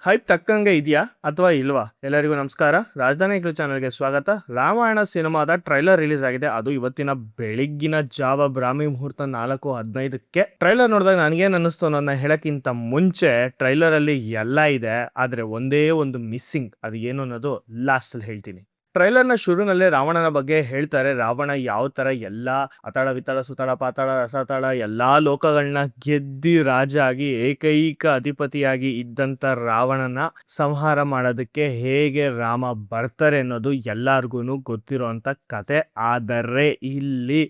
Hype ತಕ್ಕಂಗೆ ಇದೆಯಾ ಅಥವಾ ಇಲ್ವಾ? ಎಲ್ಲರಿಗೂ ನಮಸ್ಕಾರ. ರಾಜಧಾನಿ ಕ್ಲೂ ಚಾನಲ್ಗೆ ಸ್ವಾಗತ. ರಾಮಾಯಣ ಸಿನಿಮಾದ ಟ್ರೈಲರ್ ರಿಲೀಸ್ ಆಗಿದೆ. ಅದು ಇವತ್ತಿನ ಬೆಳಿಗ್ಗಿನ ಜಾವ ಬ್ರಾಹ್ಮಿ ಮುಹೂರ್ತ 4:15ಕ್ಕೆ. ಟ್ರೈಲರ್ ನೋಡಿದಾಗ ನನಗೇನು ಅನ್ನಿಸ್ತು ಅನ್ನೋದನ್ನ ಹೇಳೋಕ್ಕಿಂತ ಮುಂಚೆ ಟ್ರೈಲರಲ್ಲಿ ಎಲ್ಲ ಇದೆ, ಆದರೆ ಒಂದೇ ಒಂದು ಮಿಸ್ಸಿಂಗ್. ಅದು ಏನು ಅನ್ನೋದು ಲಾಸ್ಟಲ್ಲಿ ಹೇಳ್ತೀನಿ. ಟ್ರೈಲರ್ನ ಶುರುನಲ್ಲೇ ರಾವಣನ ಬಗ್ಗೆ ಹೇಳ್ತಾರೆ. ರಾವಣ ಯಾವ ಥರ ಎಲ್ಲ ಅತಾಳ ವಿತಾಳ ಸುತಾಳ ಪಾತಾಳ ರಸತಾಳ ಎಲ್ಲ ಲೋಕಗಳನ್ನ ಗೆದ್ದಿ ರಾಜ ಆಗಿ ಏಕೈಕ ಅಧಿಪತಿಯಾಗಿ ಇದ್ದಂಥ ರಾವಣನ ಸಂಹಾರ ಮಾಡೋದಕ್ಕೆ ಹೇಗೆ ರಾಮ ಬರ್ತಾರೆ ಅನ್ನೋದು ಎಲ್ಲರಿಗೂ ಗೊತ್ತಿರೋಂಥ ಕತೆ. ಆದರೆ ಇಲ್ಲಿ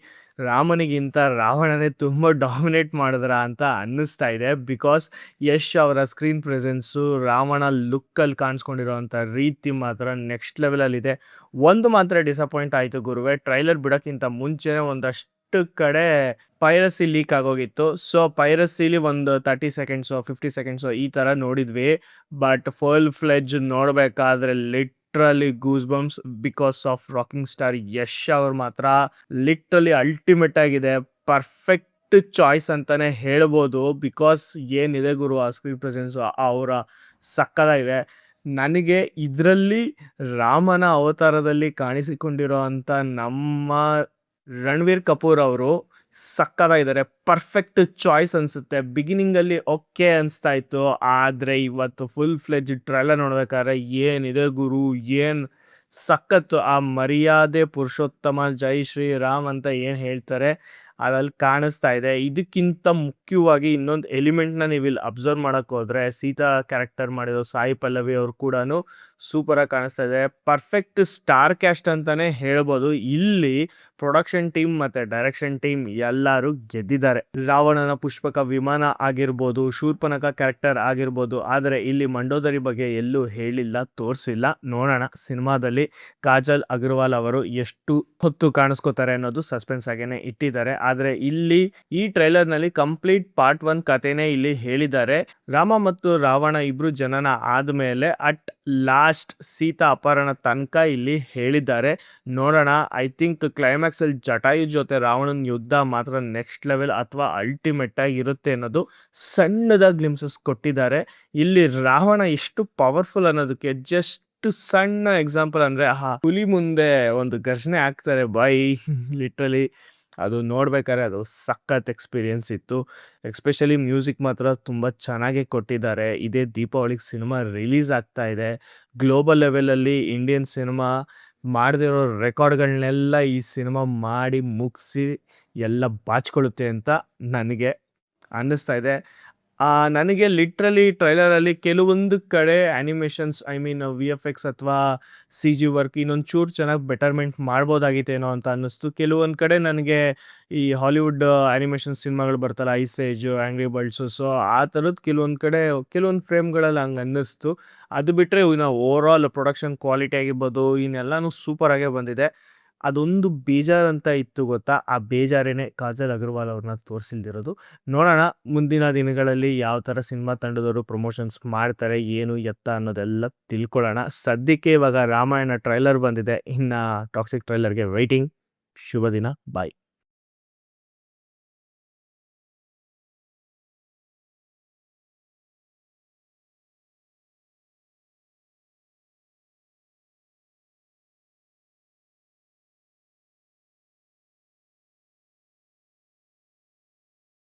ರಾಮನಿಗಿಂತ ರಾವಣನೇ ತುಂಬ ಡಾಮಿನೇಟ್ ಮಾಡಿದ್ರ ಅಂತ ಅನ್ನಿಸ್ತಾ ಇದೆ. ಬಿಕಾಸ್ ಯಶ್ ಅವರ ಸ್ಕ್ರೀನ್ ಪ್ರೆಸೆನ್ಸು, ರಾವಣ ಲುಕ್ಕಲ್ಲಿ ಕಾಣಿಸ್ಕೊಂಡಿರೋವಂಥ ರೀತಿ ಮಾತ್ರ ನೆಕ್ಸ್ಟ್ ಲೆವೆಲಲ್ಲಿದೆ. ಒಂದು ಮಾತ್ರ ಡಿಸಪಾಯಿಂಟ್ ಆಯಿತು ಗುರುವೆ, ಟ್ರೈಲರ್ ಬಿಡೋಕ್ಕಿಂತ ಮುಂಚೆನೇ ಒಂದಷ್ಟು ಕಡೆ ಪೈರಸಿ ಲೀಕ್ ಆಗೋಗಿತ್ತು. ಸೊ ಪೈರಸಿಲಿ ಒಂದು 30 ಸೆಕೆಂಡ್ಸು 50 ಸೆಕೆಂಡ್ಸು ಈ ಥರ ನೋಡಿದ್ವಿ. ಬಟ್ ಫುಲ್ ಫ್ಲೆಜ್ ನೋಡಬೇಕಾದ್ರೆ literally goose bumps because of rocking star Yash ಅವ್ರು ಮಾತ್ರ ಲಿಟ್ರಲಿ ಅಲ್ಟಿಮೇಟ್ ಆಗಿದೆ. ಪರ್ಫೆಕ್ಟ್ ಚಾಯ್ಸ್ ಅಂತಾನೆ ಹೇಳ್ಬೋದು. ಬಿಕಾಸ್ ಏನಿದೆ ಗುರು ಆ ಸ್ಕ್ರೀನ್ ಪ್ರೆಸೆನ್ಸು ಅವರ ಸಕ್ಕದಾಗಿದೆ. ನನಗೆ ಇದರಲ್ಲಿ ರಾಮನ ಅವತಾರದಲ್ಲಿ ಕಾಣಿಸಿಕೊಂಡಿರೋ ಅಂಥ ನಮ್ಮ ರಣವೀರ್ ಕಪೂರ್ ಅವರು ಸಕ್ಕದಾಗಿದ್ದಾರೆ. ಪರ್ಫೆಕ್ಟ್ ಚಾಯ್ಸ್ ಅನಿಸುತ್ತೆ. ಬಿಗಿನಿಂಗಲ್ಲಿ ಓಕೆ ಅನಿಸ್ತಾ ಇತ್ತು, ಆದರೆ ಇವತ್ತು ಫುಲ್ ಫ್ಲೆಜ್ ಟ್ರೈಲರ್ ನೋಡ್ಬೇಕಾದ್ರೆ ಏನಿದೆ ಗುರು, ಏನು ಸಖತ್ತು. ಆ ಮರ್ಯಾದೆ ಪುರುಷೋತ್ತಮ ಜೈ ಶ್ರೀರಾಮ್ ಅಂತ ಏನು ಹೇಳ್ತಾರೆ ಅದ್ರಲ್ಲಿ ಕಾಣಿಸ್ತಾ ಇದೆ. ಇದಕ್ಕಿಂತ ಮುಖ್ಯವಾಗಿ ಇನ್ನೊಂದು ಎಲಿಮೆಂಟ್ನ ನೀವು ಇಲ್ಲಿ ಅಬ್ಸರ್ವ್ ಮಾಡೋಕ್ಕೆ ಹೋದರೆ, ಸೀತಾ ಕ್ಯಾರೆಕ್ಟರ್ ಮಾಡಿರೋ ಸಾಯಿ ಪಲ್ಲವಿ ಅವರು ಕೂಡ ಸೂಪರಾಗಿ ಕಾಣಿಸ್ತಾ ಇದೆ. ಪರ್ಫೆಕ್ಟ್ ಸ್ಟಾರ್ ಕ್ಯಾಸ್ಟ್ ಅಂತಲೇ ಹೇಳ್ಬೋದು. ಇಲ್ಲಿ ಪ್ರೊಡಕ್ಷನ್ ಟೀಮ್ ಮತ್ತು ಡೈರೆಕ್ಷನ್ ಟೀಮ್ ಎಲ್ಲರೂ ಗೆದ್ದಿದ್ದಾರೆ. ರಾವಣನ ಪುಷ್ಪಕ ವಿಮಾನ ಆಗಿರ್ಬೋದು, ಶೂರ್ಪನಖ ಕ್ಯಾರೆಕ್ಟರ್ ಆಗಿರ್ಬೋದು. ಆದರೆ ಇಲ್ಲಿ ಮಂಡೋದರಿ ಬಗ್ಗೆ ಎಲ್ಲೂ ಹೇಳಿಲ್ಲ, ತೋರಿಸಿಲ್ಲ. ನೋಡೋಣ ಸಿನಿಮಾದಲ್ಲಿ ಕಾಜಲ್ ಅಗರ್ವಾಲ್ ಅವರು ಎಷ್ಟು ಹೊತ್ತು ಕಾಣಿಸ್ಕೋತಾರೆ ಅನ್ನೋದು ಸಸ್ಪೆನ್ಸ್ ಆಗೇನೆ ಇಟ್ಟಿದ್ದಾರೆ. ಆದರೆ ಇಲ್ಲಿ ಈ ಟ್ರೈಲರ್ನಲ್ಲಿ ಕಂಪ್ಲೀಟ್ ಪಾರ್ಟ್ 1 ಕಥೆನೇ ಇಲ್ಲಿ ಹೇಳಿದ್ದಾರೆ. ರಾಮ ಮತ್ತು ರಾವಣ ಇಬ್ರು ಜನನ ಆದಮೇಲೆ ಅಟ್ ಲಾಸ್ಟ್ ಸೀತಾ ಅಪಹರಣ ತನಕ ಇಲ್ಲಿ ಹೇಳಿದ್ದಾರೆ. ನೋಡೋಣ. ಐ ಥಿಂಕ್ ಕ್ಲೈಮ್ಯಾಕ್ಸ್ ಅಲ್ಲಿ ಜಟಾಯು ಜೊತೆ ರಾವಣನ ಯುದ್ಧ ಮಾತ್ರ ನೆಕ್ಸ್ಟ್ ಲೆವೆಲ್ ಅಥವಾ ಅಲ್ಟಿಮೇಟ್ ಆಗಿ ಇರುತ್ತೆ ಅನ್ನೋದು ಸಣ್ಣದಾಗಿ ಗ್ಲಿಮ್ಸಸ್ ಕೊಟ್ಟಿದ್ದಾರೆ. ಇಲ್ಲಿ ರಾವಣ ಎಷ್ಟು ಪವರ್ಫುಲ್ ಅನ್ನೋದಕ್ಕೆ ಜಸ್ಟ್ ಸಣ್ಣ ಎಕ್ಸಾಂಪಲ್ ಅಂದರೆ ಹುಲಿ ಮುಂದೆ ಒಂದು ಘರ್ಷಣೆ ಆಗ್ತಾರೆ ಬಾಯಿ, ಲಿಟ್ರಲಿ ಅದು ನೋಡ್ಬೇಕಾದ್ರೆ ಅದು ಸಖತ್ ಎಕ್ಸ್ಪೀರಿಯನ್ಸ್ ಇತ್ತು. ಎಸ್ಪೆಷಲಿ ಮ್ಯೂಸಿಕ್ ಮಾತ್ರ ತುಂಬ ಚೆನ್ನಾಗಿ ಕೊಟ್ಟಿದ್ದಾರೆ. ಇದೇ ದೀಪಾವಳಿಗೆ ಸಿನಿಮಾ ರಿಲೀಸ್ ಆಗ್ತಾ ಇದೆ. ಗ್ಲೋಬಲ್ ಲೆವೆಲಲ್ಲಿ ಇಂಡಿಯನ್ ಸಿನಿಮಾ ಮಾಡದಿರೋ ರೆಕಾರ್ಡ್ಗಳನ್ನೆಲ್ಲ ಈ ಸಿನಿಮಾ ಮಾಡಿ ಮುಗಿಸಿ ಎಲ್ಲ ಬಾಚ್ಕೊಳ್ಳುತ್ತೆ ಅಂತ ನನಗೆ ಅನ್ನಿಸ್ತಾ ಇದೆ. ನನಗೆ ಲಿಟ್ರಲಿ ಟ್ರೈಲರಲ್ಲಿ ಕೆಲವೊಂದು ಕಡೆ ಆ್ಯನಿಮೇಷನ್ಸ್, ಐ ಮೀನ್ VFX ಅಥವಾ CG ವರ್ಕ್ ಇನ್ನೊಂದು ಚೂರು ಚೆನ್ನಾಗಿ ಬೆಟರ್ಮೆಂಟ್ ಮಾಡ್ಬೋದಾಗಿತ್ತೇನೋ ಅಂತ ಅನ್ನಿಸ್ತು. ಕೆಲವೊಂದು ಕಡೆ ನನಗೆ ಈ ಹಾಲಿವುಡ್ ಆ್ಯನಿಮೇಷನ್ ಸಿನಿಮಾಗಳು ಬರ್ತಲ್ಲ, ice age, angry birds, so ಆ ಥರದ್ದು ಕೆಲವೊಂದು ಫ್ರೇಮ್ಗಳಲ್ಲಿ ಹಂಗೆ ಅನ್ನಿಸ್ತು. ಅದು ಬಿಟ್ಟರೆ ಇನ್ನು ಓವರ್ ಆಲ್ ಪ್ರೊಡಕ್ಷನ್ ಕ್ವಾಲಿಟಿ ಆಗಿರ್ಬೋದು ಇನ್ನೆಲ್ಲನೂ ಸೂಪರಾಗೇ ಬಂದಿದೆ. ಅದೊಂದು ಬೇಜಾರಂತ ಇತ್ತು ಗೊತ್ತಾ, ಆ ಬೇಜಾರೇನೆ ಕಾಜಲ್ ಅಗರ್ವಾಲ್ ಅವ್ರನ್ನ ತೋರಿಸಿಲ್ದಿರೋದು. ನೋಡೋಣ ಮುಂದಿನ ದಿನಗಳಲ್ಲಿ ಯಾವ ಥರ ಸಿನಿಮಾ ತಂಡದವರು ಪ್ರಮೋಷನ್ಸ್ ಮಾಡ್ತಾರೆ, ಏನು ಎತ್ತ ಅನ್ನೋದೆಲ್ಲ ತಿಳ್ಕೊಳ್ಳೋಣ. ಸದ್ಯಕ್ಕೆ ಇವಾಗ ರಾಮಾಯಣ ಟ್ರೈಲರ್ ಬಂದಿದೆ, ಇನ್ನು ಟಾಕ್ಸಿಕ್ ಟ್ರೈಲರ್ಗೆ ವೆಯ್ಟಿಂಗ್. ಶುಭ ದಿನ, ಬಾಯ್.